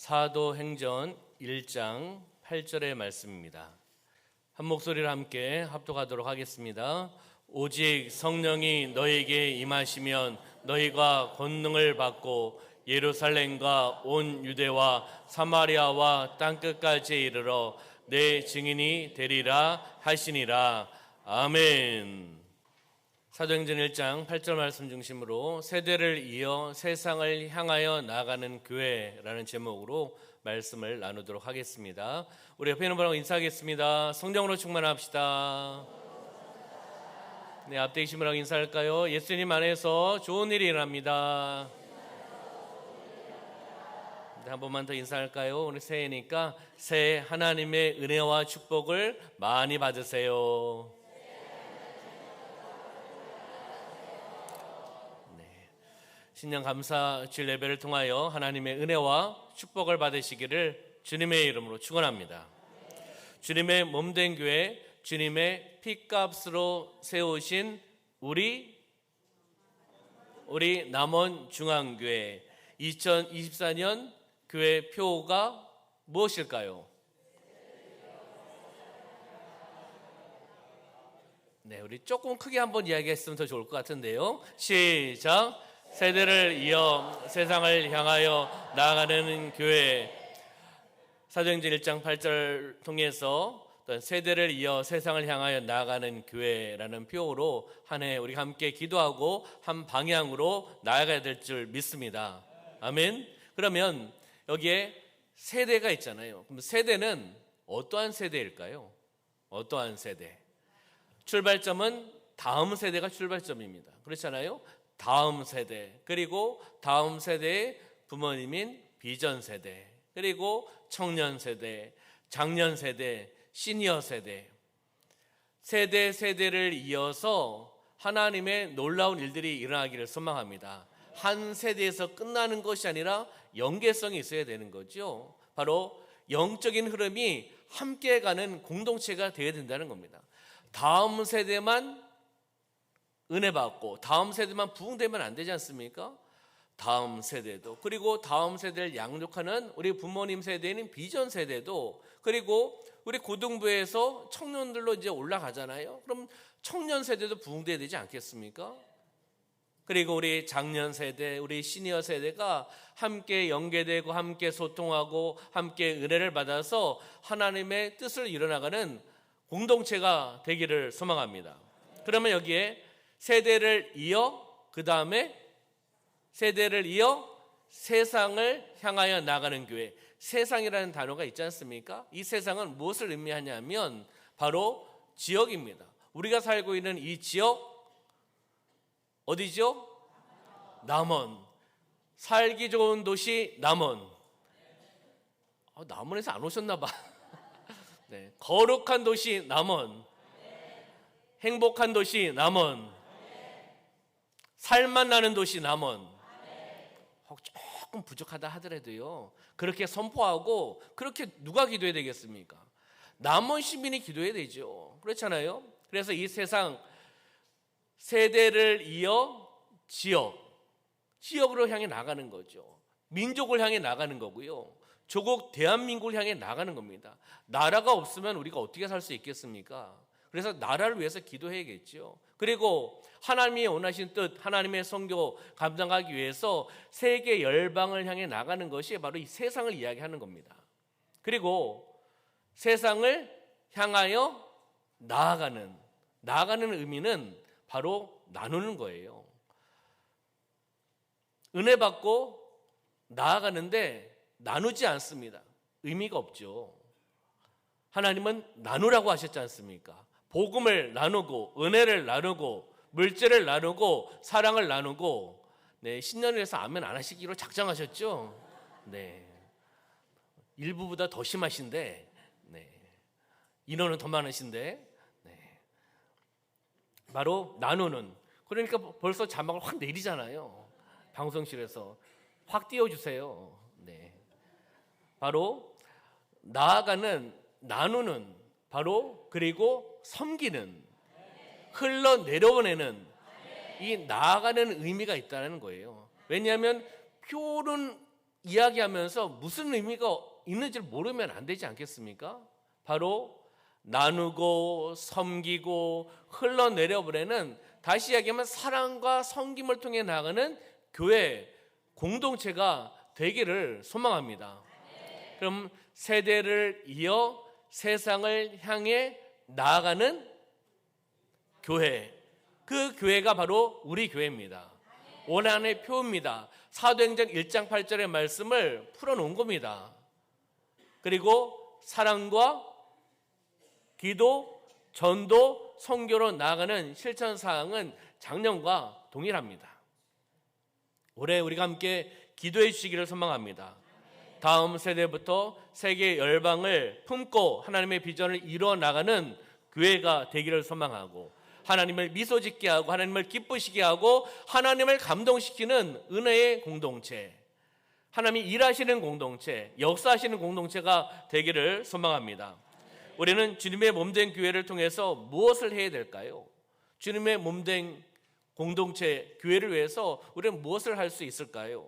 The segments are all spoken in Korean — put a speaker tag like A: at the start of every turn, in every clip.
A: 사도행전 1장 8절의 말씀입니다. 한 목소리로 함께 합독하도록 하겠습니다. 오직 성령이 너에게 임하시면 너희가 권능을 받고 예루살렘과 온 유대와 사마리아와 땅끝까지 이르러 내 증인이 되리라 하시니라. 아멘. 사도행전 1장 8절 말씀 중심으로 세대를 이어 세상을 향하여 나가는 교회라는 제목으로 말씀을 나누도록 하겠습니다. 우리 옆에 있는 분하고 인사하겠습니다. 성령으로 충만합시다. 네, 앞에 계신 분하고 인사할까요? 예수님 안에서 좋은 일이 일어납니다. 네, 한 번만 더 인사할까요? 오늘 새해니까 새해 하나님의 은혜와 축복을 많이 받으세요. 신년 감사 주일 예배를 통하여 하나님의 은혜와 축복을 받으시기를 주님의 이름으로 축원합니다. 주님의 몸된 교회, 주님의 피값으로 세우신 우리 남원 중앙교회 2024년 교회 표가 무엇일까요? 네, 우리 조금 크게 한번 이야기했으면 더 좋을 것 같은데요. 시작. 세대를 이어 세상을 향하여 나아가는 교회. 사도행전 1장 8절 통해서 세대를 이어 세상을 향하여 나아가는 교회라는 표어로 한 해 우리 함께 기도하고 한 방향으로 나아가야 될 줄 믿습니다. 아멘. 그러면 여기에 세대가 있잖아요. 그럼 세대는 어떠한 세대일까요? 어떠한 세대? 출발점은 다음 세대가 출발점입니다. 그렇잖아요. 다음 세대, 그리고 다음 세대의 부모님인 비전 세대, 그리고 청년 세대, 장년 세대, 시니어 세대, 세대를 이어서 하나님의 놀라운 일들이 일어나기를 소망합니다. 한 세대에서 끝나는 것이 아니라 연계성이 있어야 되는 거죠. 바로 영적인 흐름이 함께 가는 공동체가 되어야 된다는 겁니다. 다음 세대만 은혜 받고 다음 세대만 부흥되면 안 되지 않습니까? 다음 세대도, 그리고 다음 세대를 양육하는 우리 부모님 세대인 비전 세대도, 그리고 우리 고등부에서 청년들로 이제 올라가잖아요. 그럼 청년 세대도 부흥돼야 되지 않겠습니까? 그리고 우리 장년 세대, 우리 시니어 세대가 함께 연계되고 함께 소통하고 함께 은혜를 받아서 하나님의 뜻을 이뤄나가는 공동체가 되기를 소망합니다. 그러면 여기에 세대를 이어, 그 다음에 세대를 이어 세상을 향하여 나가는 교회. 세상이라는 단어가 있지 않습니까? 이 세상은 무엇을 의미하냐면 바로 지역입니다. 우리가 살고 있는 이 지역 어디죠? 남원. 살기 좋은 도시 남원. 남원에서 안 오셨나 봐. 네. 거룩한 도시 남원. 행복한 도시 남원. 살만 나는 도시 남원. 조금 부족하다 하더라도요, 그렇게 선포하고 그렇게 누가 기도해야 되겠습니까? 남원 시민이 기도해야 되죠. 그렇잖아요. 그래서 이 세상 세대를 이어 지역으로 향해 나가는 거죠. 민족을 향해 나가는 거고요. 조국 대한민국을 향해 나가는 겁니다. 나라가 없으면 우리가 어떻게 살 수 있겠습니까? 그래서 나라를 위해서 기도해야겠죠. 그리고 하나님이 원하신 뜻, 하나님의 선교 감당하기 위해서 세계 열방을 향해 나가는 것이 바로 이 세상을 이야기하는 겁니다. 그리고 세상을 향하여 나아가는 의미는 바로 나누는 거예요. 은혜 받고 나아가는데 나누지 않습니다. 의미가 없죠. 하나님은 나누라고 하셨지 않습니까? 복음을 나누고 은혜를 나누고 물질을 나누고 사랑을 나누고, 네, 신년을 해서 아멘 안 하시기로 작정하셨죠? 네, 일부보다 더 심하신데, 네, 인원은 더 많으신데, 네, 바로 나누는. 그러니까 벌써 자막을 확 내리잖아요. 방송실에서 확 띄워주세요. 네, 바로 나아가는, 나누는, 바로 그리고 섬기는, 흘러내려보내는 이 나아가는 의미가 있다는 거예요. 왜냐하면 표는 이야기하면서 무슨 의미가 있는지를 모르면 안 되지 않겠습니까? 바로 나누고 섬기고 흘러내려보내는, 다시 이야기하면 사랑과 섬김을 통해 나가는 교회 공동체가 되기를 소망합니다. 그럼 세대를 이어 세상을 향해 나아가는 교회, 그 교회가 바로 우리 교회입니다. 원한의 표입니다. 사도행전 1장 8절의 말씀을 풀어놓은 겁니다. 그리고 사랑과 기도, 전도, 선교로 나아가는 실천 사항은 작년과 동일합니다. 올해 우리가 함께 기도해 주시기를 소망합니다. 다음 세대부터 세계 열방을 품고 하나님의 비전을 이루어 나가는 교회가 되기를 소망하고, 하나님을 미소 짓게 하고 하나님을 기쁘시게 하고 하나님을 감동시키는 은혜의 공동체, 하나님이 일하시는 공동체, 역사하시는 공동체가 되기를 소망합니다. 우리는 주님의 몸된 교회를 통해서 무엇을 해야 될까요? 주님의 몸된 공동체, 교회를 위해서 우리는 무엇을 할 수 있을까요?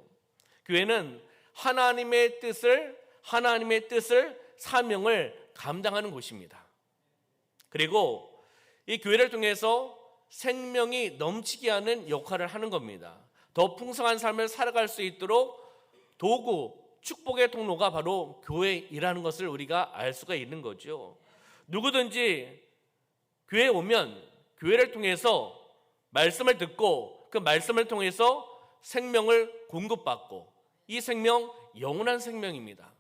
A: 교회는 하나님의 뜻을, 사명을 감당하는 곳입니다. 그리고 이 교회를 통해서 생명이 넘치게 하는 역할을 하는 겁니다. 더 풍성한 삶을 살아갈 수 있도록 도구, 축복의 통로가 바로 교회이라는 것을 우리가 알 수가 있는 거죠. 누구든지 교회에 오면 교회를 통해서 말씀을 듣고 그 말씀을 통해서 생명을 공급받고, 이 생명 영원한 생명입니다.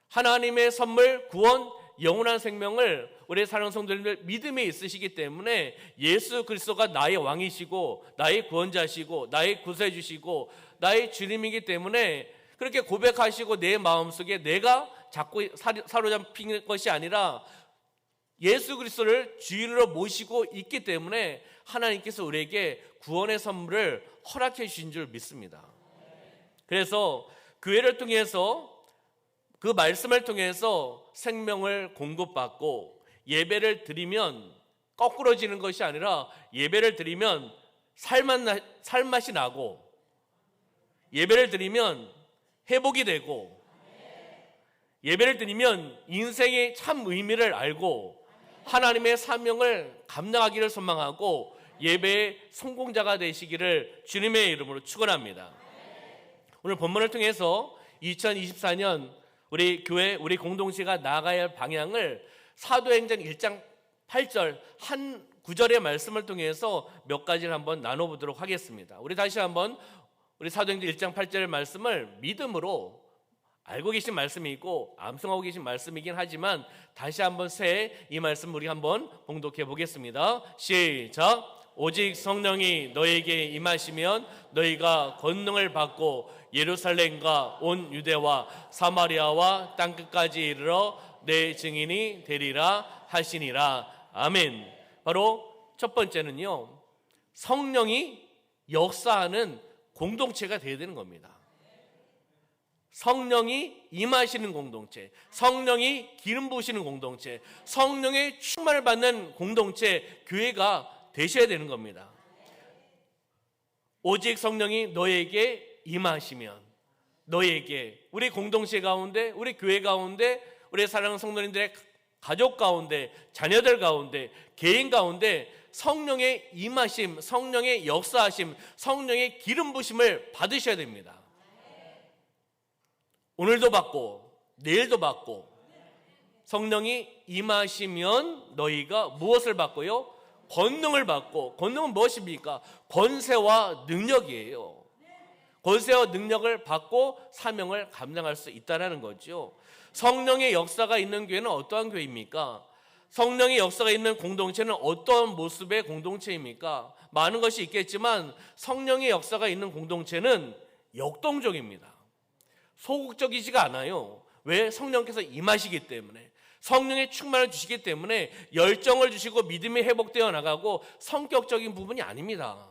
A: 하나님의 선물, 구원, 영원한 생명을 우리 사랑하는 성도님들 믿음에 있으시기 때문에 예수 그리스도가 나의 왕이시고 나의 구원자시고 나의 구세주시고 나의 주님이기 때문에 그렇게 고백하시고 내 마음속에 내가 자꾸 사로잡힌 것이 아니라 예수 그리스도를 주인으로 모시고 있기 때문에 하나님께서 우리에게 구원의 선물을 허락해 주신 줄 믿습니다. 그래서 교회를 통해서, 그 말씀을 통해서 생명을 공급받고, 예배를 드리면 거꾸러지는 것이 아니라 예배를 드리면 살맛이 나고, 예배를 드리면 회복이 되고, 예배를 드리면 인생의 참 의미를 알고 하나님의 사명을 감당하기를 소망하고 예배의 성공자가 되시기를 주님의 이름으로 축원합니다. 오늘 본문을 통해서 2024년 우리 교회, 우리 공동체가 나아가야 할 방향을 사도행전 1장 8절 한 구절의 말씀을 통해서 몇 가지를 한번 나눠보도록 하겠습니다. 우리 다시 한번 우리 사도행전 1장 8절의 말씀을 믿음으로, 알고 계신 말씀이 있고 암송하고 계신 말씀이긴 하지만 다시 한번 새 이 말씀 우리 한번 봉독해 보겠습니다. 시작. 오직 성령이 너에게 임하시면 너희가 권능을 받고 예루살렘과 온 유대와 사마리아와 땅끝까지 이르러 내 증인이 되리라 하시니라. 아멘. 바로 첫 번째는요, 성령이 역사하는 공동체가 되어야 되는 겁니다. 성령이 임하시는 공동체, 성령이 기름 부으시는 공동체, 성령의 충만을 받는 공동체, 교회가 되셔야 되는 겁니다. 오직 성령이 너에게 임하시면, 너에게, 우리 공동체 가운데, 우리 교회 가운데, 우리 사랑하는 성도님들의 가족 가운데, 자녀들 가운데, 개인 가운데 성령의 임하심, 성령의 역사하심, 성령의 기름 부으심을 받으셔야 됩니다. 오늘도 받고 내일도 받고, 성령이 임하시면 너희가 무엇을 받고요? 권능을 받고. 권능은 무엇입니까? 권세와 능력이에요. 권세와 능력을 받고 사명을 감당할 수 있다는 거죠. 성령의 역사가 있는 교회는 어떠한 교회입니까? 성령의 역사가 있는 공동체는 어떤 모습의 공동체입니까? 많은 것이 있겠지만 성령의 역사가 있는 공동체는 역동적입니다. 소극적이지가 않아요. 왜? 성령께서 임하시기 때문에, 성령의 충만을 주시기 때문에 열정을 주시고 믿음이 회복되어 나가고 성격적인 부분이 아닙니다.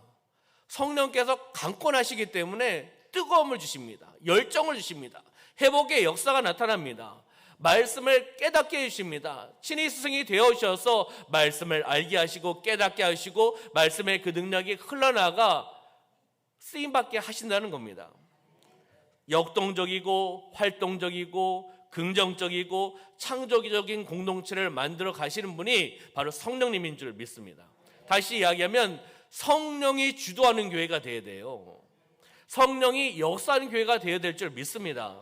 A: 성령께서 강권하시기 때문에 뜨거움을 주십니다. 열정을 주십니다. 회복의 역사가 나타납니다. 말씀을 깨닫게 해주십니다. 친히 스승이 되어주셔서 말씀을 알게 하시고 깨닫게 하시고 말씀의 그 능력이 흘러나가 쓰임받게 하신다는 겁니다. 역동적이고 활동적이고 긍정적이고 창조적인 공동체를 만들어 가시는 분이 바로 성령님인 줄 믿습니다. 다시 이야기하면 성령이 주도하는 교회가 되어야 돼요. 성령이 역사하는 교회가 되어야 될 줄 믿습니다.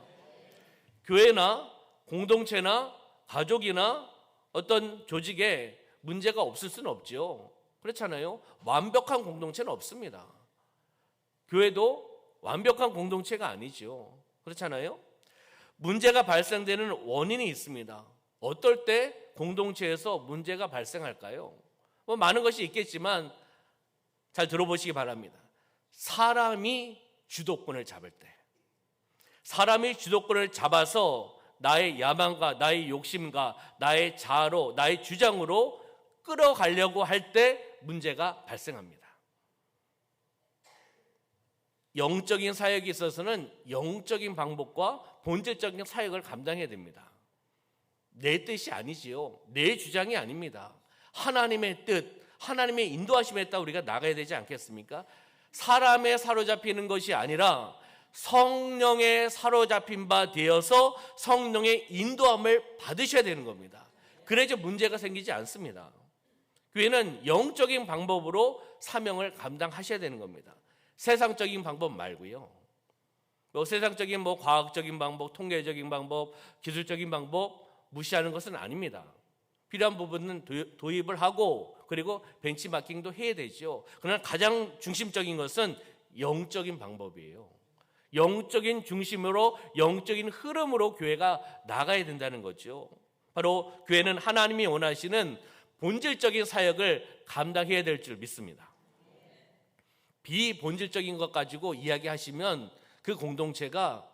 A: 교회나 공동체나 가족이나 어떤 조직에 문제가 없을 수는 없죠. 그렇잖아요. 완벽한 공동체는 없습니다. 교회도 완벽한 공동체가 아니죠. 그렇잖아요. 문제가 발생되는 원인이 있습니다. 어떨 때 공동체에서 문제가 발생할까요? 많은 것이 있겠지만 잘 들어보시기 바랍니다. 사람이 주도권을 잡을 때, 사람이 주도권을 잡아서 나의 야망과 나의 욕심과 나의 자아로, 나의 주장으로 끌어가려고 할 때 문제가 발생합니다. 영적인 사역에 있어서는 영적인 방법과 본질적인 사역을 감당해야 됩니다. 내 뜻이 아니지요. 내 주장이 아닙니다. 하나님의 뜻, 하나님의 인도하심에 따라 우리가 나가야 되지 않겠습니까? 사람에 사로잡히는 것이 아니라 성령에 사로잡힌 바 되어서 성령의 인도함을 받으셔야 되는 겁니다. 그래야지 문제가 생기지 않습니다. 교회는 영적인 방법으로 사명을 감당하셔야 되는 겁니다. 세상적인 방법 말고요. 세상적인 과학적인 방법, 통계적인 방법, 기술적인 방법 무시하는 것은 아닙니다. 필요한 부분은 도입을 하고 그리고 벤치마킹도 해야 되죠. 그러나 가장 중심적인 것은 영적인 방법이에요. 영적인 중심으로 영적인 흐름으로 교회가 나가야 된다는 거죠. 바로 교회는 하나님이 원하시는 본질적인 사역을 감당해야 될 줄 믿습니다. 비본질적인 것 가지고 이야기하시면 그 공동체가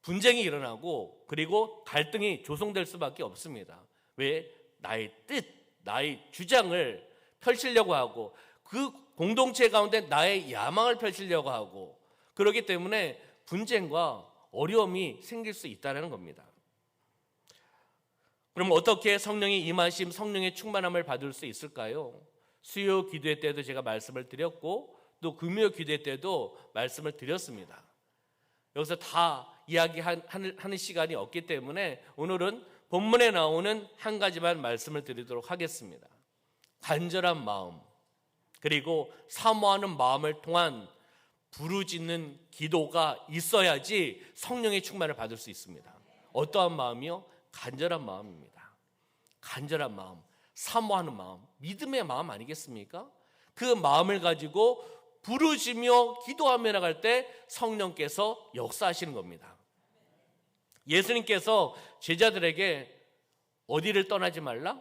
A: 분쟁이 일어나고 그리고 갈등이 조성될 수밖에 없습니다. 왜? 나의 뜻, 나의 주장을 펼치려고 하고 그 공동체 가운데 나의 야망을 펼치려고 하고 그렇기 때문에 분쟁과 어려움이 생길 수 있다는 겁니다. 그럼 어떻게 성령의 임하심, 성령의 충만함을 받을 수 있을까요? 수요 기도회 때도 제가 말씀을 드렸고 또 금요 기도회 때도 말씀을 드렸습니다. 여기서 다 이야기하는 시간이 없기 때문에 오늘은 본문에 나오는 한 가지만 말씀을 드리도록 하겠습니다. 간절한 마음 그리고 사모하는 마음을 통한 부르짖는 기도가 있어야지 성령의 충만을 받을 수 있습니다. 어떠한 마음이요? 간절한 마음입니다. 간절한 마음, 사모하는 마음, 믿음의 마음 아니겠습니까? 그 마음을 가지고 부르짖며 기도하며 나갈 때 성령께서 역사하시는 겁니다. 예수님께서 제자들에게 어디를 떠나지 말라?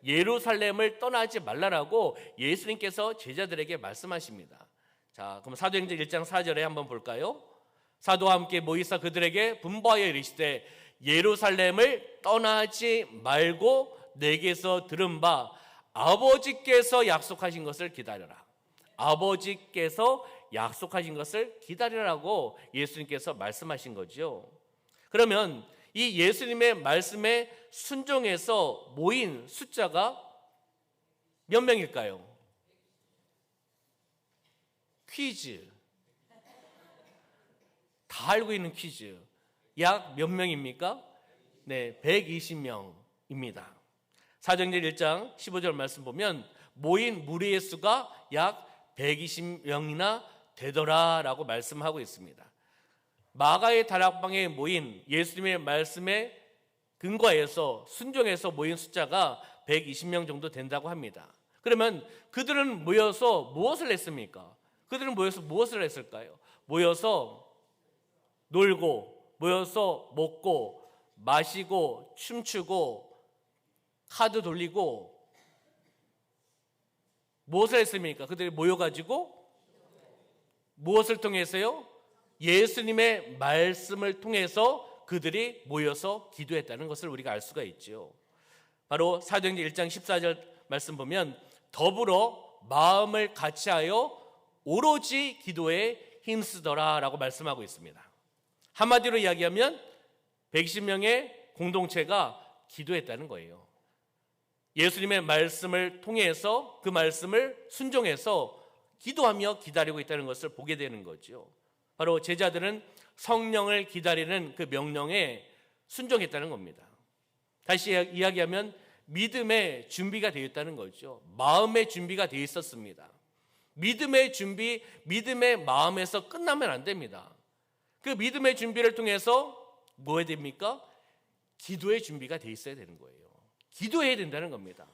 A: 예루살렘을 떠나지 말라라고 예수님께서 제자들에게 말씀하십니다. 자, 그럼 사도행전 1장 4절에 한번 볼까요? 사도와 함께 모이사 그들에게 분부하여 이르시되 예루살렘을 떠나지 말고 내게서 들은 바 아버지께서 약속하신 것을 기다려라. 아버지께서 약속하신 것을 기다리라고 예수님께서 말씀하신 거죠. 그러면 이 예수님의 말씀에 순종해서 모인 숫자가 몇 명일까요? 퀴즈. 다 알고 있는 퀴즈. 약 몇 명입니까? 네, 120명입니다. 사도행전 1장 15절 말씀 보면 모인 무리의 수가 약 120명이나 되더라라고 말씀하고 있습니다. 마가의 다락방에 모인 예수님의 말씀에 근거해서 순종해서 모인 숫자가 120명 정도 된다고 합니다. 그러면 그들은 모여서 무엇을 했습니까? 그들은 모여서 무엇을 했을까요? 모여서 놀고, 모여서 먹고, 마시고, 춤추고, 카드 돌리고, 무엇을 했습니까? 그들이 모여가지고 무엇을 통해서요? 예수님의 말씀을 통해서 그들이 모여서 기도했다는 것을 우리가 알 수가 있죠. 바로 사도행전 1장 14절 말씀 보면 더불어 마음을 같이하여 오로지 기도에 힘쓰더라 라고 말씀하고 있습니다. 한마디로 이야기하면 110명의 공동체가 기도했다는 거예요. 예수님의 말씀을 통해서 그 말씀을 순종해서 기도하며 기다리고 있다는 것을 보게 되는 거죠. 바로 제자들은 성령을 기다리는 그 명령에 순종했다는 겁니다. 다시 이야기하면 믿음의 준비가 되어 있다는 거죠. 마음의 준비가 되어 있었습니다. 믿음의 준비, 믿음의 마음에서 끝나면 안 됩니다. 그 믿음의 준비를 통해서 뭐 해야 됩니까? 기도의 준비가 되어 있어야 되는 거예요. 기도해야 된다는 겁니다.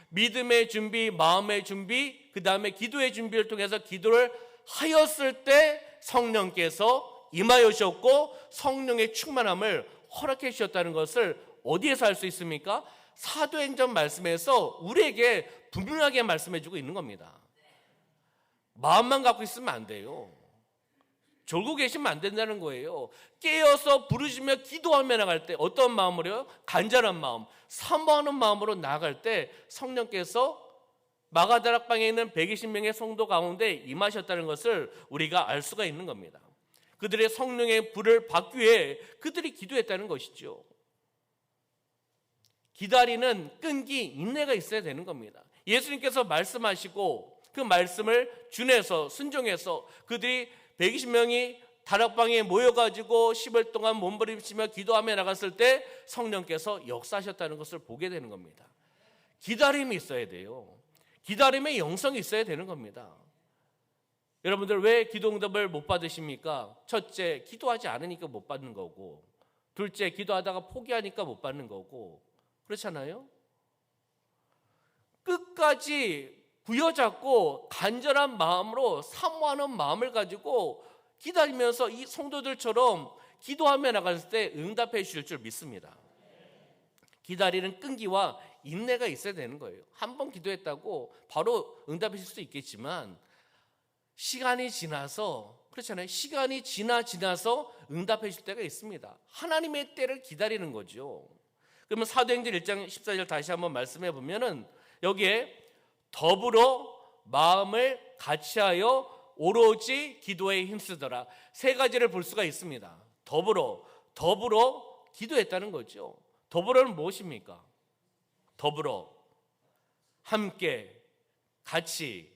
A: 믿음의 준비, 마음의 준비, 그 다음에 기도의 준비를 통해서 기도를 하였을 때 성령께서 임하여 주셨고 성령의 충만함을 허락해 주셨다는 것을 어디에서 알 수 있습니까? 사도행전 말씀에서 우리에게 분명하게 말씀해 주고 있는 겁니다. 마음만 갖고 있으면 안 돼요. 졸고 계시면 안 된다는 거예요. 깨어서 부르시며 기도하며 나갈 때 어떤 마음으로요? 간절한 마음, 사모하는 마음으로 나아갈 때 성령께서 마가다락방에 있는 120명의 성도 가운데 임하셨다는 것을 우리가 알 수가 있는 겁니다. 그들의 성령의 불을 받기 위해 그들이 기도했다는 것이죠. 기다리는 끈기, 인내가 있어야 되는 겁니다. 예수님께서 말씀하시고 그 말씀을 준해서 순종해서 그들이 120명이 다락방에 모여가지고 10일 동안 몸부림치며 기도하며 나갔을 때 성령께서 역사하셨다는 것을 보게 되는 겁니다. 기다림이 있어야 돼요. 기다림의 영성이 있어야 되는 겁니다. 여러분들 왜 기도 응답을 못 받으십니까? 첫째, 기도하지 않으니까 못 받는 거고, 둘째, 기도하다가 포기하니까 못 받는 거고, 그렇잖아요? 끝까지 부여잡고 간절한 마음으로 사모하는 마음을 가지고 기다리면서 이 성도들처럼 기도하며 나갔을 때 응답해 주실 줄 믿습니다. 기다리는 끈기와 인내가 있어야 되는 거예요. 한 번 기도했다고 바로 응답해 줄 수도 있겠지만 시간이 지나서, 그렇잖아요. 시간이 지나서 응답해 줄 때가 있습니다. 하나님의 때를 기다리는 거죠. 그러면 사도행전 1장 14절 다시 한번 말씀해 보면은 여기에 더불어 마음을 같이하여 오로지 기도에 힘쓰더라. 세 가지를 볼 수가 있습니다. 더불어 기도했다는 거죠. 더불어는 무엇입니까? 더불어, 함께, 같이,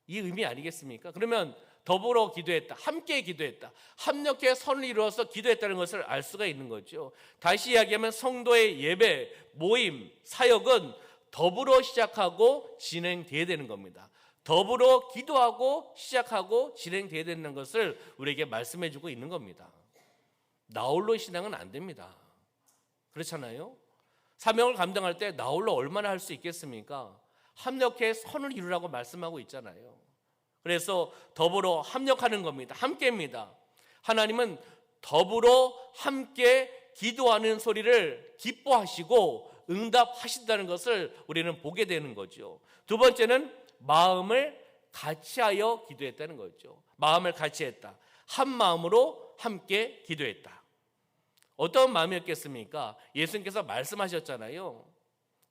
A: 이 의미 아니겠습니까? 그러면 더불어 기도했다, 함께 기도했다, 합력해 선을 이루어서 기도했다는 것을 알 수가 있는 거죠. 다시 이야기하면 성도의 예배, 모임, 사역은 더불어 시작하고 진행돼야 되는 겁니다. 더불어 기도하고 시작하고 진행돼야 되는 것을 우리에게 말씀해 주고 있는 겁니다. 나홀로 신앙은 안 됩니다. 그렇잖아요? 사명을 감당할 때 나홀로 얼마나 할 수 있겠습니까? 합력해 선을 이루라고 말씀하고 있잖아요. 그래서 더불어 합력하는 겁니다. 함께입니다. 하나님은 더불어 함께 기도하는 소리를 기뻐하시고 응답하신다는 것을 우리는 보게 되는 거죠. 두 번째는 마음을 같이하여 기도했다는 거죠. 마음을 같이했다. 한 마음으로 함께 기도했다. 어떤 마음이었겠습니까? 예수님께서 말씀하셨잖아요.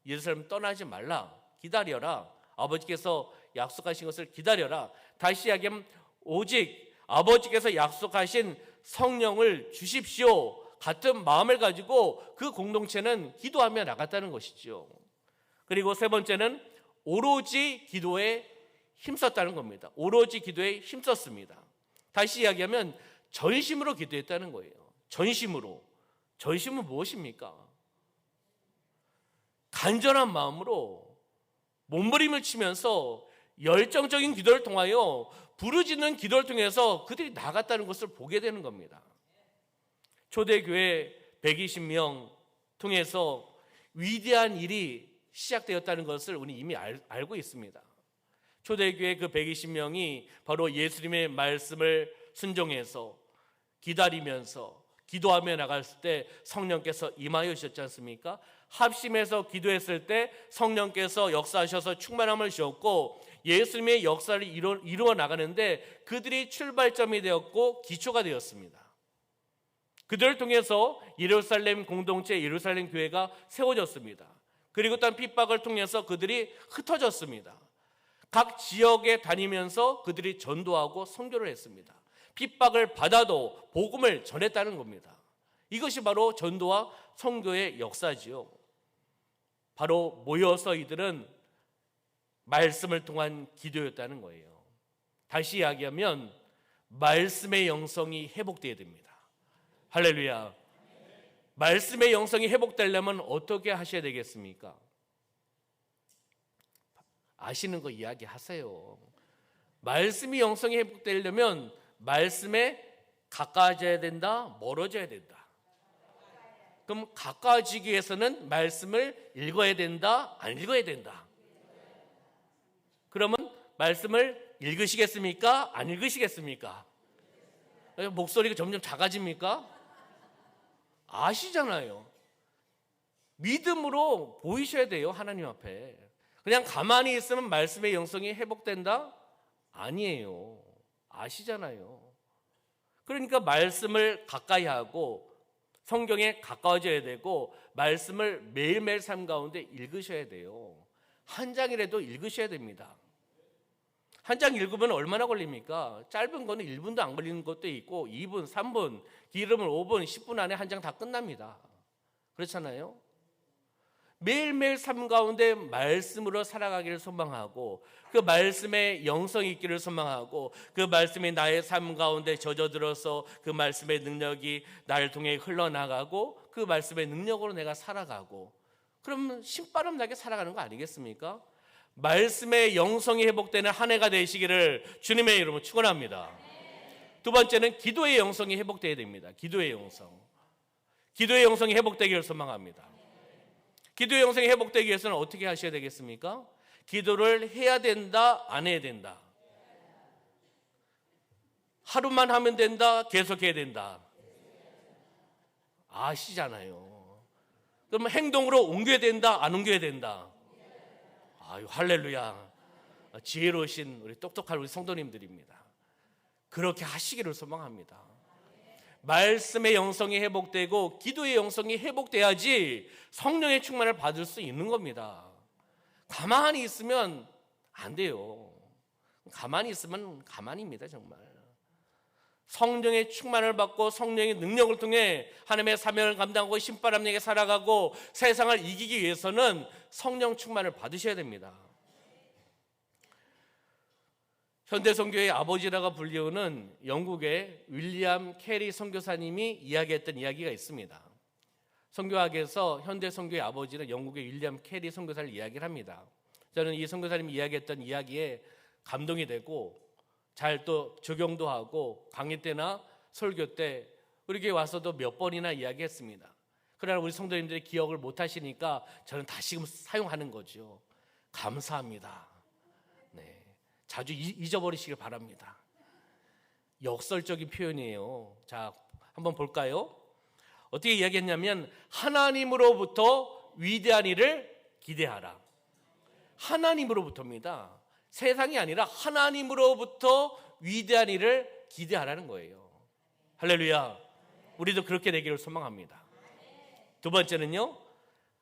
A: 예루살렘 떠나지 말라. 기다려라. 아버지께서 약속하신 것을 기다려라. 다시 이야기하면 오직 아버지께서 약속하신 성령을 주십시오. 같은 마음을 가지고 그 공동체는 기도하며 나갔다는 것이죠. 그리고 세 번째는 오로지 기도에 힘썼다는 겁니다. 오로지 기도에 힘썼습니다. 다시 이야기하면 전심으로 기도했다는 거예요. 전심으로. 전심은 무엇입니까? 간절한 마음으로 몸부림을 치면서 열정적인 기도를 통하여 부르짖는 기도를 통해서 그들이 나갔다는 것을 보게 되는 겁니다. 초대교회 120명 통해서 위대한 일이 시작되었다는 것을 우리 이미 알고 있습니다. 초대교회 그 120명이 바로 예수님의 말씀을 순종해서 기다리면서 기도하며 나갔을 때 성령께서 임하여 주셨지 않습니까? 합심해서 기도했을 때 성령께서 역사하셔서 충만함을 주셨고 예수님의 역사를 이루어 나가는데 그들이 출발점이 되었고 기초가 되었습니다. 그들을 통해서 예루살렘 공동체, 예루살렘 교회가 세워졌습니다. 그리고 또한 핍박을 통해서 그들이 흩어졌습니다. 각 지역에 다니면서 그들이 전도하고 선교를 했습니다. 핍박을 받아도 복음을 전했다는 겁니다. 이것이 바로 전도와 선교의 역사지요. 바로 모여서 이들은 말씀을 통한 기도였다는 거예요. 다시 이야기하면 말씀의 영성이 회복되어야 됩니다. 할렐루야. 말씀의 영성이 회복되려면 어떻게 하셔야 되겠습니까? 아시는 거 이야기하세요. 말씀이 영성이 회복되려면 말씀에 가까워져야 된다, 멀어져야 된다. 그럼 가까워지기 위해서는 말씀을 읽어야 된다, 안 읽어야 된다. 그러면 말씀을 읽으시겠습니까? 안 읽으시겠습니까? 목소리가 점점 작아집니까? 아시잖아요. 믿음으로 보이셔야 돼요, 하나님 앞에. 그냥 가만히 있으면 말씀의 영성이 회복된다? 아니에요. 아시잖아요. 그러니까 말씀을 가까이 하고 성경에 가까워져야 되고 말씀을 매일매일 삶 가운데 읽으셔야 돼요. 한 장이라도 읽으셔야 됩니다. 한 장 읽으면 얼마나 걸립니까? 짧은 거는 1분도 안 걸리는 것도 있고 2분, 3분, 길으면 5분, 10분 안에 한 장 다 끝납니다. 그렇잖아요? 매일매일 삶 가운데 말씀으로 살아가기를 소망하고 그 말씀에 영성이 있기를 소망하고 그 말씀이 나의 삶 가운데 젖어들어서 그 말씀의 능력이 나를 통해 흘러나가고 그 말씀의 능력으로 내가 살아가고 그러면 신바람 나게 살아가는 거 아니겠습니까? 말씀의 영성이 회복되는 한 해가 되시기를 주님의 이름으로 축원합니다. 두 번째는 기도의 영성이 회복되어야 됩니다. 기도의 영성. 기도의 영성이 회복되기를 소망합니다. 기도의 영성이 회복되기 위해서는 어떻게 하셔야 되겠습니까? 기도를 해야 된다, 안 해야 된다. 하루만 하면 된다, 계속해야 된다. 아시잖아요. 그러면 행동으로 옮겨야 된다, 안 옮겨야 된다. 아유, 할렐루야. 지혜로우신 우리 똑똑한 우리 성도님들입니다. 그렇게 하시기를 소망합니다. 말씀의 영성이 회복되고 기도의 영성이 회복돼야지 성령의 충만을 받을 수 있는 겁니다. 가만히 있으면 안 돼요. 가만히 있으면 가만입니다, 정말. 성령의 충만을 받고 성령의 능력을 통해 하나님의 사명을 감당하고 신바람내게 살아가고 세상을 이기기 위해서는 성령 충만을 받으셔야 됩니다. 현대선교의 아버지라고 불리우는 영국의 윌리엄 캐리 선교사님이 이야기했던 이야기가 있습니다. 선교학에서 현대선교의 아버지는 영국의 윌리엄 캐리 선교사를 이야기를 합니다. 저는 이 선교사님이 이야기했던 이야기에 감동이 되고 잘 또 적용도 하고 강의 때나 설교 때 우리 교회 와서도 몇 번이나 이야기했습니다. 그러나 우리 성도님들이 기억을 못 하시니까 저는 다시금 사용하는 거죠. 감사합니다. 네, 자주 잊어버리시길 바랍니다. 역설적인 표현이에요. 자, 한번 볼까요? 어떻게 이야기했냐면 하나님으로부터 위대한 일을 기대하라. 하나님으로부터입니다. 세상이 아니라 하나님으로부터 위대한 일을 기대하라는 거예요. 할렐루야. 우리도 그렇게 되기를 소망합니다. 두 번째는요,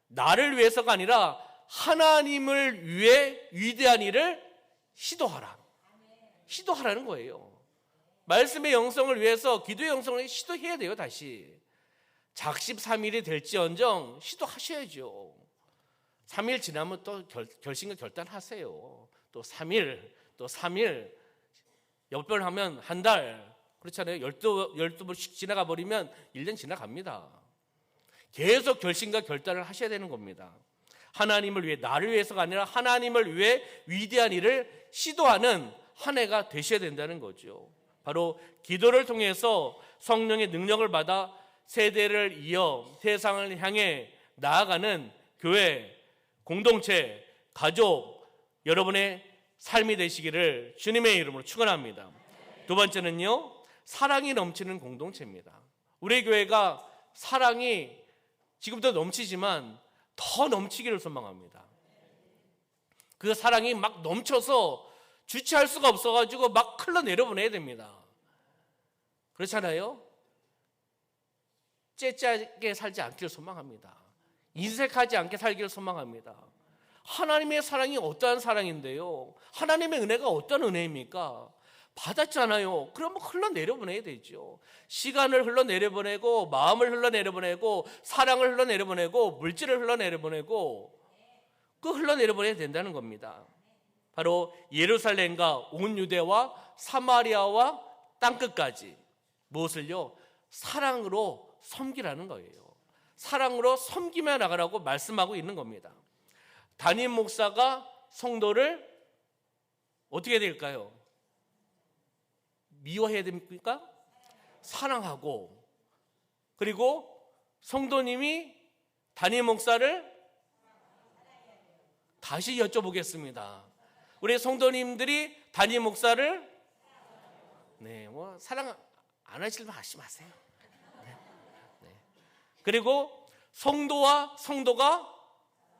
A: 나를 위해서가 아니라 하나님을 위해 위대한 일을 시도하라. 시도하라는 거예요. 말씀의 영성을 위해서 기도의 영성을 시도해야 돼요. 다시 작심삼일이 될지언정 시도하셔야죠. 3일 지나면 또 결심과 결단하세요. 또 3일, 또 3일, 10번 하면 한 달, 그렇잖아요. 12번씩 지나가 버리면 1년 지나갑니다. 계속 결심과 결단을 하셔야 되는 겁니다. 하나님을 위해, 나를 위해서가 아니라 하나님을 위해 위대한 일을 시도하는 한 해가 되셔야 된다는 거죠. 바로 기도를 통해서 성령의 능력을 받아 세대를 이어 세상을 향해 나아가는 교회, 공동체, 가족, 여러분의 삶이 되시기를 주님의 이름으로 축원합니다. 두 번째는요, 사랑이 넘치는 공동체입니다. 우리 교회가 사랑이 지금도 넘치지만 더 넘치기를 소망합니다. 그 사랑이 막 넘쳐서 주체할 수가 없어가지고 막 흘러내려보내야 됩니다. 그렇잖아요? 째짜게 살지 않기를 소망합니다. 인색하지 않게 살기를 소망합니다. 하나님의 사랑이 어떠한 사랑인데요? 하나님의 은혜가 어떤 은혜입니까? 받았잖아요. 그러면 흘러내려보내야 되죠. 시간을 흘러내려보내고 마음을 흘러내려보내고 사랑을 흘러내려보내고 물질을 흘러내려보내고 그 흘러내려보내야 된다는 겁니다. 바로 예루살렘과 온 유대와 사마리아와 땅끝까지 무엇을요? 사랑으로 섬기라는 거예요. 사랑으로 섬기며 나가라고 말씀하고 있는 겁니다. 담임 목사가 성도를 어떻게 될까요? 미워해야 됩니까? 사랑하고, 그리고 성도님이 담임 목사를 다시 여쭤보겠습니다. 우리 성도님들이 담임 목사를 사랑 안 하시면 하지 마세요. 그리고 성도와 성도가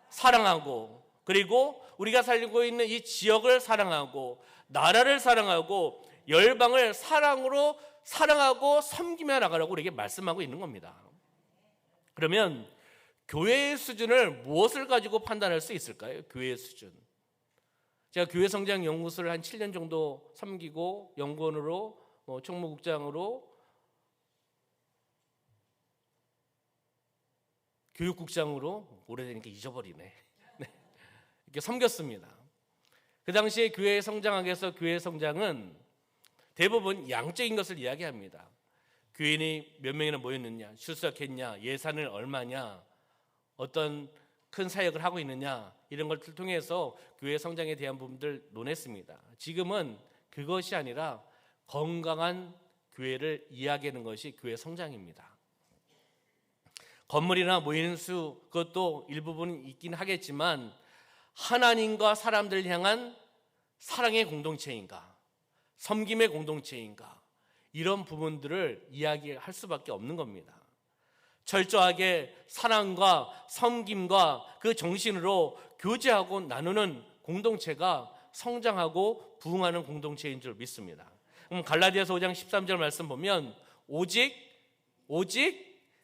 A: 사랑하고, 그리고 우리가 살고 있는 이 지역을 사랑하고, 나라를 사랑하고, 열방을 사랑으로 사랑하고 섬기며 나가라고 우리에게 말씀하고 있는 겁니다. 그러면 교회의 수준을 무엇을 가지고 판단할 수 있을까요? 교회의 수준. 제가 교회 성장 연구소를 한 7년 정도 섬기고, 연구원으로 총무국장으로, 교육국장으로, 오래되니까 잊어버리네. 이렇게 섬겼습니다. 그 당시에 교회 성장하기 위해서 교회 성장은 대부분 양적인 것을 이야기합니다. 교인이 몇 명이나 모였느냐, 출석했냐, 예산을 얼마냐, 어떤 큰 사역을 하고 있느냐, 이런 것을 통해서 교회 성장에 대한 부분들 논했습니다. 지금은 그것이 아니라 건강한 교회를 이야기하는 것이 교회 성장입니다. 건물이나 모이는 수, 그것도 일부분 있긴 하겠지만 하나님과 사람들을 향한 사랑의 공동체인가, 섬김의 공동체인가, 이런 부분들을 이야기할 수밖에 없는 겁니다. 철저하게 사랑과 섬김과 그 정신으로 교제하고 나누는 공동체가 성장하고 부흥하는 공동체인 줄 믿습니다. 그럼 갈라디아서 5장 13절 말씀 보면 오직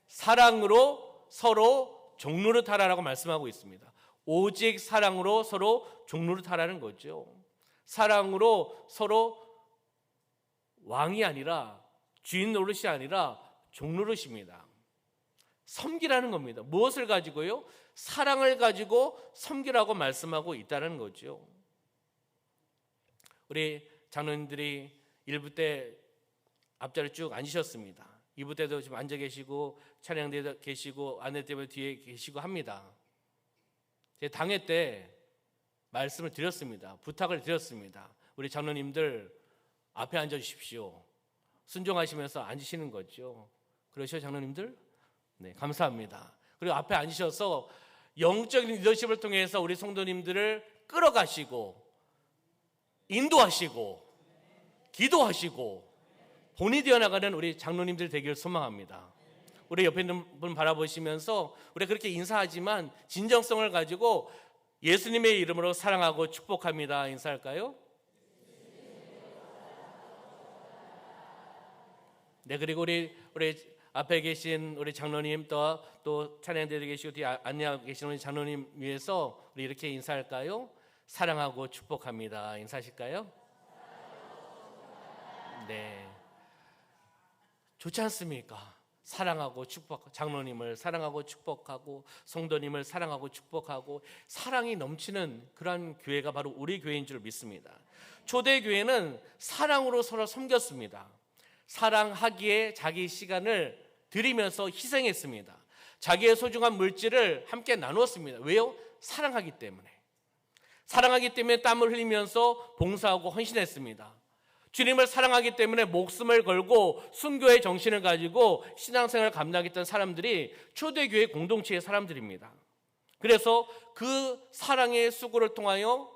A: 사랑으로 서로 종로를 하라라고 말씀하고 있습니다. 오직 사랑으로 서로 종로를 하라는 거죠. 사랑으로 서로 왕이 아니라 주인 노릇이 아니라 종노릇입니다. 섬기라는 겁니다. 무엇을 가지고요? 사랑을 가지고 섬기라고 말씀하고 있다는 거죠. 우리 장로님들이 1부 때 앞자리 쭉 앉으셨습니다. 2부 때도 지금 앉아 계시고 찬양대에 계시고 안내 때문에 뒤에 계시고 합니다. 제 당회 때 말씀을 드렸습니다. 부탁을 드렸습니다. 우리 장로님들 앞에 앉아 주십시오. 순종하시면서 앉으시는 거죠. 그러시죠, 장로님들? 네, 감사합니다. 그리고 앞에 앉으셔서 영적인 리더십을 통해서 우리 성도님들을 끌어가시고 인도하시고 기도하시고 본이 되어나가는 우리 장로님들 되기를 소망합니다. 우리 옆에 있는 분 바라보시면서 우리 그렇게 인사하지만 진정성을 가지고 예수님의 이름으로 사랑하고 축복합니다. 인사할까요? 네, 그리고 우리 앞에 계신 우리 장로님 또 찬양대에 계시고 뒤에 안내하고 계신 우리 장로님 위해서 우리 이렇게 인사할까요? 사랑하고 축복합니다. 인사하실까요? 네, 좋지 않습니까? 사랑하고 축복, 장로님을 사랑하고 축복하고 성도님을 사랑하고 축복하고 사랑이 넘치는 그러한 교회가 바로 우리 교회인 줄 믿습니다. 초대교회는 사랑으로 서로 섬겼습니다. 사랑하기에 자기 시간을 드리면서 희생했습니다. 자기의 소중한 물질을 함께 나누었습니다. 왜요? 사랑하기 때문에. 사랑하기 때문에 땀을 흘리면서 봉사하고 헌신했습니다. 주님을 사랑하기 때문에 목숨을 걸고 순교의 정신을 가지고 신앙생활을 감당했던 사람들이 초대교회 공동체의 사람들입니다. 그래서 그 사랑의 수고를 통하여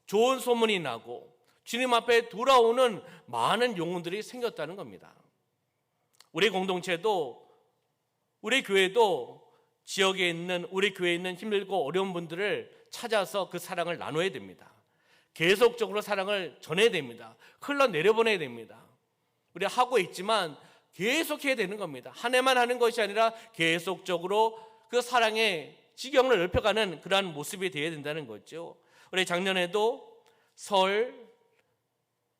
A: 좋은 소문이 나고 주님 앞에 돌아오는 많은 영혼들이 생겼다는 겁니다. 우리 공동체도, 우리 교회도 지역에 있는, 우리 교회에 있는 힘들고 어려운 분들을 찾아서 그 사랑을 나눠야 됩니다. 계속적으로 사랑을 전해야 됩니다. 흘러내려보내야 됩니다. 우리가 하고 있지만 계속 해야 되는 겁니다. 한 해만 하는 것이 아니라 계속적으로 그 사랑의 지경을 넓혀가는 그러한 모습이 되어야 된다는 거죠. 우리 작년에도 설,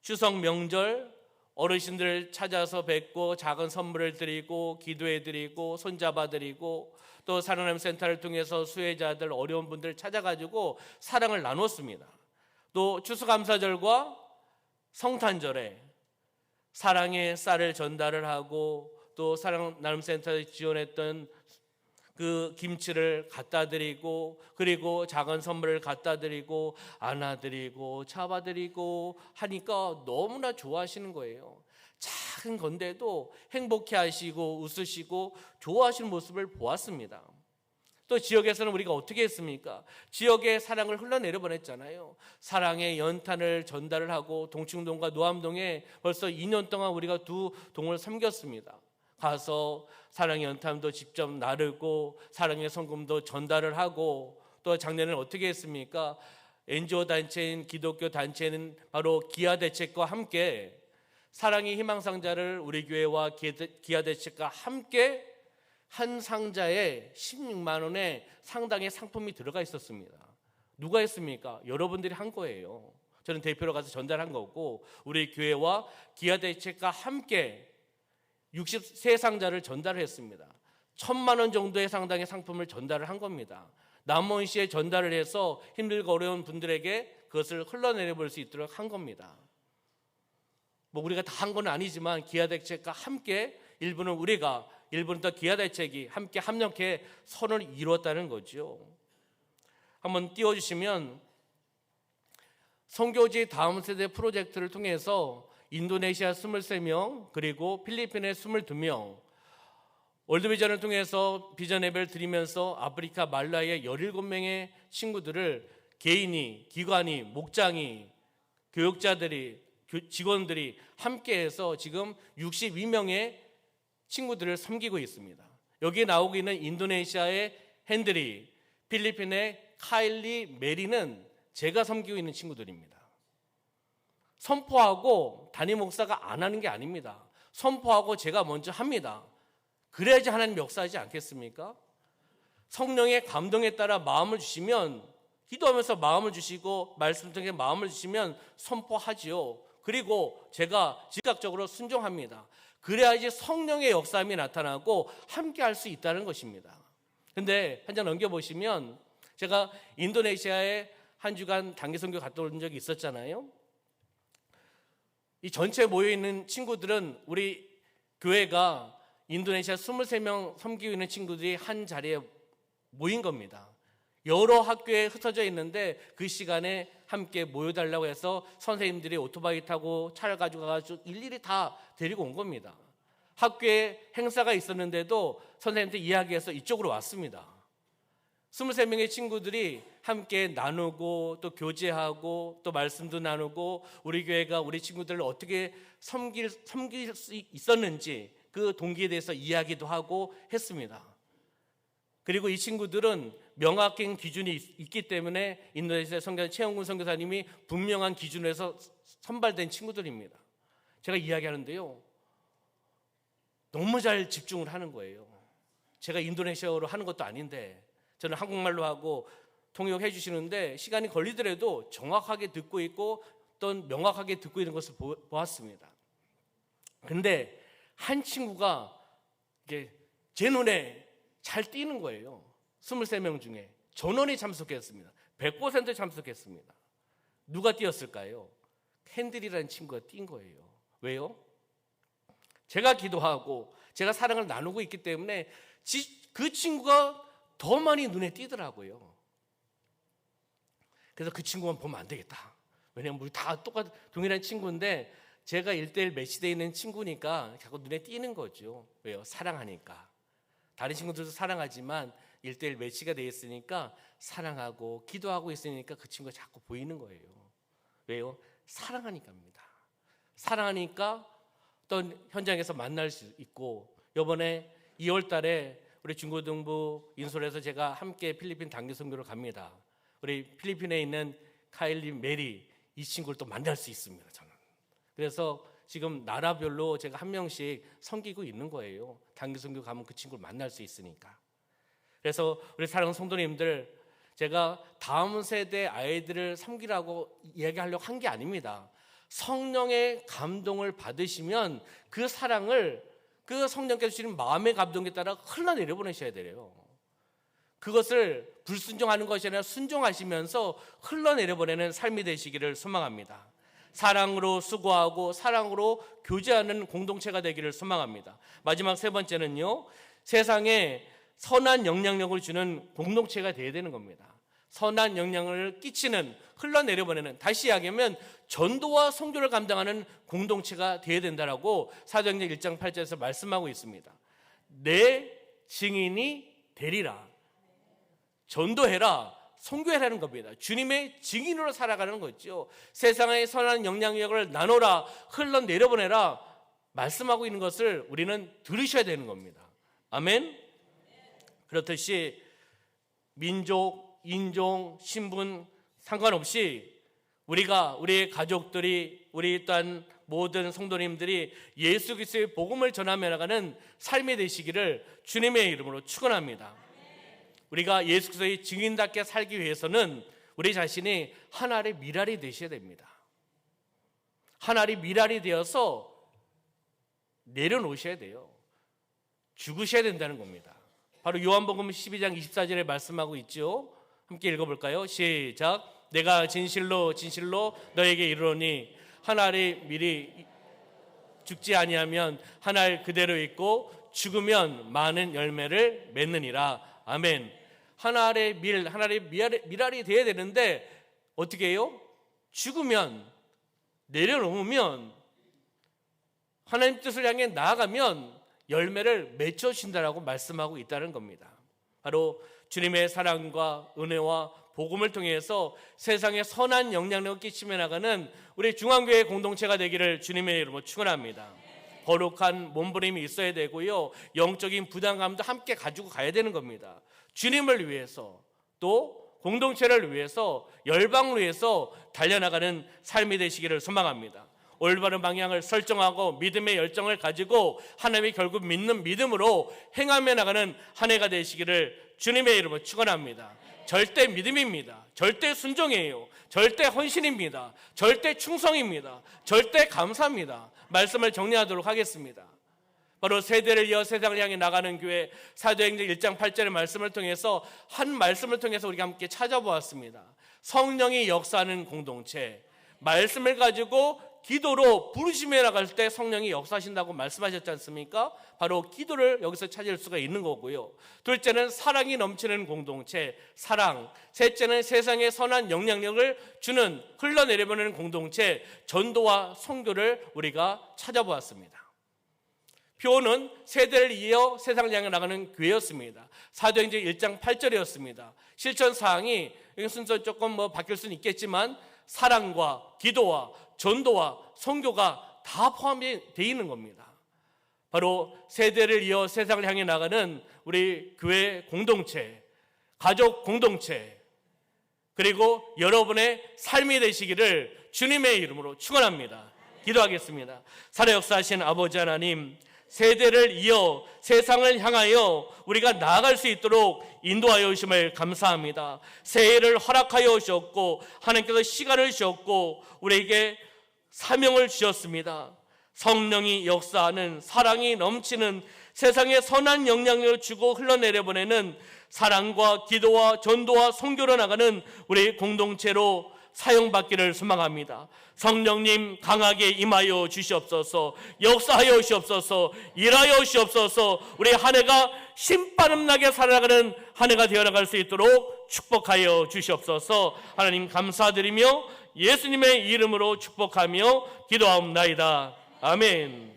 A: 추석 명절 어르신들 찾아서 뵙고 작은 선물을 드리고 기도해 드리고 손잡아 드리고 또 살아남 센터를 통해서 수혜자들 어려운 분들 찾아가지고 사랑을 나눴습니다. 또 추수감사절과 성탄절에 사랑의 쌀을 전달을 하고 또 사랑 나눔센터에 지원했던 그 김치를 갖다 드리고, 그리고 작은 선물을 갖다 드리고 안아드리고 잡아드리고 하니까 너무나 좋아하시는 거예요. 작은 건데도 행복해 하시고 웃으시고 좋아하시는 모습을 보았습니다. 또 지역에서는 우리가 어떻게 했습니까? 지역에 사랑을 흘러내려 보냈잖아요. 사랑의 연탄을 전달을 하고 동충동과 노암동에 벌써 2년 동안 우리가 두 동을 섬겼습니다. 가서 사랑의 연탄도 직접 나르고 사랑의 성금도 전달을 하고, 또 작년에는 어떻게 했습니까? NGO 단체인 기독교 단체는 바로 기아대책과 함께 사랑의 희망상자를 우리 교회와 기아대책과 함께 한 상자에 16만 원의 상당의 상품이 들어가 있었습니다. 누가 했습니까? 여러분들이 한 거예요. 저는 대표로 가서 전달한 거고, 우리 교회와 기아대책과 함께 63상자를 전달을 했습니다. 1,000만 원 정도의 상당의 상품을 전달을 한 겁니다. 남원시에 전달을 해서 힘들고 어려운 분들에게 그것을 흘러내려 볼 수 있도록 한 겁니다. 뭐 우리가 다 한 건 아니지만 기아대책과 함께 일부는 우리가, 일부는 더 기아대책이 함께 협력해 선을 이루었다는 거죠. 한번 띄워주시면, 선교지 다음 세대 프로젝트를 통해서 인도네시아 23명, 그리고 필리핀에 22명, 월드비전을 통해서 비전 예배를 드리면서 아프리카 말라위의 17명의 친구들을 개인이, 기관이, 목장이, 교육자들이, 직원들이 함께해서 지금 62명의 친구들을 섬기고 있습니다. 여기에 나오고 있는 인도네시아의 헨드리, 필리핀의 카일리 메리는 제가 섬기고 있는 친구들입니다. 선포하고 담임 목사가 안 하는 게 아닙니다. 선포하고 제가 먼저 합니다. 그래야지 하나님 역사하지 않겠습니까? 성령의 감동에 따라 마음을 주시면, 기도하면서 마음을 주시고 말씀 통해 마음을 주시면 선포하지요. 그리고 제가 즉각적으로 순종합니다. 그래야지 성령의 역사함이 나타나고 함께 할 수 있다는 것입니다. 근데 한 장 넘겨보시면, 제가 인도네시아에 한 주간 단기 선교 갔다 온 적이 있었잖아요. 이 전체 모여있는 친구들은 우리 교회가 인도네시아 23명 섬기고 있는 친구들이 한 자리에 모인 겁니다. 여러 학교에 흩어져 있는데 그 시간에 함께 모여달라고 해서 선생님들이 오토바이 타고 차를 가지고 가서 일일이 다 데리고 온 겁니다. 학교에 행사가 있었는데도 선생님들 이야기해서 이쪽으로 왔습니다. 23명의 친구들이 함께 나누고 또 교제하고 또 말씀도 나누고 우리 교회가 우리 친구들을 어떻게 섬길 수 있었는지 그 동기에 대해서 이야기도 하고 했습니다. 그리고 이 친구들은 명확한 기준이 있기 때문에 인도네시아 선교사 최영군 선교사님이 분명한 기준에서 선발된 친구들입니다. 제가 이야기하는데요, 너무 잘 집중을 하는 거예요. 제가 인도네시아어로 하는 것도 아닌데 저는 한국말로 하고 통역해 주시는데 시간이 걸리더라도 정확하게 듣고 있고 또 명확하게 듣고 있는 것을 보았습니다. 근데 한 친구가 이게 제 눈에 잘 띄는 거예요. 23명 중에 전원이 참석했습니다. 100% 참석했습니다. 누가 띄었을까요? 캔들이라는 친구가 띈 거예요. 왜요? 제가 기도하고 제가 사랑을 나누고 있기 때문에 그 친구가 더 많이 눈에 띄더라고요. 그래서 그 친구만 보면 안 되겠다. 왜냐면 우리 다 똑같은 동일한 친구인데 제가 1:1 매치되어 있는 친구니까 자꾸 눈에 띄는 거죠. 왜요? 사랑하니까. 다른 친구들도 사랑하지만 1:1 매치가 되어 있으니까 사랑하고 기도하고 있으니까 그 친구가 자꾸 보이는 거예요. 왜요? 사랑하니까입니다. 사랑하니까 또 현장에서 만날 수 있고, 이번에 2월 달에 우리 중고등부 인솔에서 제가 함께 필리핀 단기 선교를 갑니다. 우리 필리핀에 있는 카일리 메리, 이 친구를 또 만날 수 있습니다. 저는. 그래서 지금 나라별로 제가 한 명씩 섬기고 있는 거예요. 단기 선교 가면 그 친구를 만날 수 있으니까. 그래서 우리 사랑하는 성도님들, 제가 다음 세대 아이들을 섬기라고 이야기하려고 한 게 아닙니다. 성령의 감동을 받으시면 그 사랑을 그 성령께서 주시는 마음의 감동에 따라 흘러내려 보내셔야 돼요. 그것을 불순종하는 것이 아니라 순종하시면서 흘러내려 보내는 삶이 되시기를 소망합니다. 사랑으로 수고하고 사랑으로 교제하는 공동체가 되기를 소망합니다. 마지막 세 번째는요, 세상에 선한 영향력을 주는 공동체가 되어야 되는 겁니다. 선한 영향을 끼치는, 흘러내려보내는, 다시 이야기하면 전도와 선교를 감당하는 공동체가 되어야 된다라고 사도행전 1장 8절에서 말씀하고 있습니다. 내 증인이 되리라. 전도해라, 선교해라는 겁니다. 주님의 증인으로 살아가는 거죠. 세상의 선한 영향력을 나눠라, 흘러내려보내라 말씀하고 있는 것을 우리는 들으셔야 되는 겁니다. 아멘. 그렇듯이 민족, 인종, 신분 상관없이 우리의 가족들이, 우리 또한 모든 성도님들이 예수 그리스도의 복음을 전하며 나가는 삶이 되시기를 주님의 이름으로 축원합니다. 우리가 예수 그리스도의 증인답게 살기 위해서는 우리 자신이 하나의 미랄이 되셔야 됩니다. 하나의 미랄이 되어서 내려놓으셔야 돼요. 죽으셔야 된다는 겁니다. 바로 요한복음 12장 24절에 말씀하고 있죠. 함께 읽어볼까요? 시작. 내가 진실로 진실로 너에게 이르노니 한 알이 미리 죽지 아니하면 한 알 그대로 있고 죽으면 많은 열매를 맺느니라. 아멘. 한 알의 밀알이 되어야 되는데 어떻게 해요? 죽으면, 내려놓으면, 하나님 뜻을 향해 나아가면 열매를 맺어주신다라고 말씀하고 있다는 겁니다. 바로 주님의 사랑과 은혜와 복음을 통해서 세상에 선한 영향력을 끼치며 나가는 우리 중앙교회 공동체가 되기를 주님의 이름으로 축원합니다. 거룩한 몸부림이 있어야 되고요, 영적인 부담감도 함께 가지고 가야 되는 겁니다. 주님을 위해서, 또 공동체를 위해서, 열방을 위해서 달려나가는 삶이 되시기를 소망합니다. 올바른 방향을 설정하고 믿음의 열정을 가지고 하나님이 결국 믿는 믿음으로 행하며 나가는 한 해가 되시기를 주님의 이름으로 축원합니다. 절대 믿음입니다. 절대 순종이에요. 절대 헌신입니다. 절대 충성입니다. 절대 감사합니다. 말씀을 정리하도록 하겠습니다. 바로 세대를 이어 세상을 향해 나가는 교회, 사도행전 1장 8절의 말씀을 통해서, 한 말씀을 통해서 우리가 함께 찾아보았습니다. 성령이 역사하는 공동체, 말씀을 가지고 기도로 부르심에 나갈 때 성령이 역사하신다고 말씀하셨지 않습니까? 바로 기도를 여기서 찾을 수가 있는 거고요. 둘째는 사랑이 넘치는 공동체, 사랑. 셋째는 세상에 선한 영향력을 주는, 흘러내려보내는 공동체, 전도와 선교를 우리가 찾아보았습니다. 표는 세대를 이어 세상을 향해 나가는 교회였습니다. 사도행전 1장 8절이었습니다. 실천 사항이 순서 조금 바뀔 수는 있겠지만 사랑과 기도와 전도와 선교가 다 포함이 되어 있는 겁니다. 바로 세대를 이어 세상을 향해 나가는 우리 교회 공동체, 가족 공동체, 그리고 여러분의 삶이 되시기를 주님의 이름으로 축원합니다. 기도하겠습니다. 살아 역사하신 아버지 하나님, 세대를 이어 세상을 향하여 우리가 나아갈 수 있도록 인도하여 주심을 감사합니다. 새해를 허락하여 주셨고 하나님께서 시간을 주셨고 우리에게 사명을 주셨습니다. 성령이 역사하는, 사랑이 넘치는, 세상에 선한 영향력을 주고 흘러내려보내는 사랑과 기도와 전도와 선교로 나가는 우리 공동체로 사용받기를 소망합니다. 성령님 강하게 임하여 주시옵소서, 역사하여 주시옵소서, 일하여 주시옵소서. 우리 한 해가 신바람 나게 살아가는 한 해가 되어나갈 수 있도록 축복하여 주시옵소서. 하나님 감사드리며 예수님의 이름으로 축복하며 기도하옵나이다. 아멘.